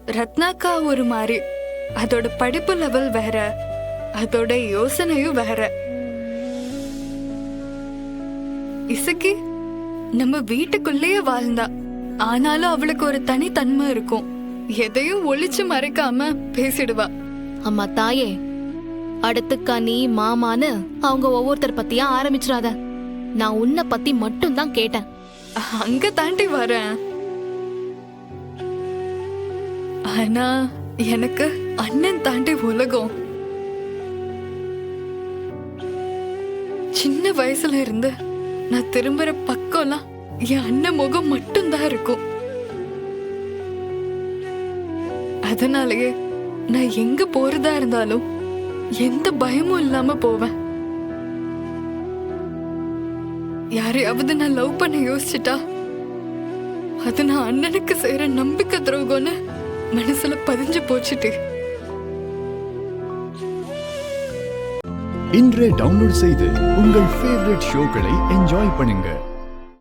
ரத்னாக்கா ஒரு மாதிரி, அதோட படிப்பு லெவல் வேற, அதோட யோசனையும் வேற. இசக்கி நம்ம வீட்டுக்குள்ளேயே வாழ்ந்தா, ஆனாலும் அவளுக்கு ஒரு தனித்தன்மை இருக்கும். எதையும் ஒளிச்சு மறைக்காம பேசிடுவா. அம்மா தாயே, அடுத்துக்கா நீ மாமான்னு அவங்க ஒவ்வொருத்தர் பத்தியா ஆரம்பிச்சிடாத. நான் உன்னை பத்தி மட்டும் தான் கேட்டேன். அங்க தாண்டி வரேன். ஆனா எனக்கு அண்ணன் தாண்டி உலகம். சின்ன வயசுல இருந்து நான் திரும்புற பக்கம்லாம் என் அண்ணன் முகம் மட்டும்தான் இருக்கும். அதனாலயே நான் எங்க போறதா இருந்தாலும் எந்த பயமும் இல்லாம போவேன். யாரையாவது நான் லவ் பண்ண யோசிச்சுட்டா அது நான் அண்ணனுக்கு செய்யற நம்பிக்கை துரோகம்னு மனசுல பதிஞ்சு போச்சுட்டு. இன்றே டவுன்லோட் செய்து உங்கள் ஃபேவரட் ஷோக்களை என்ஜாய் பண்ணுங்க.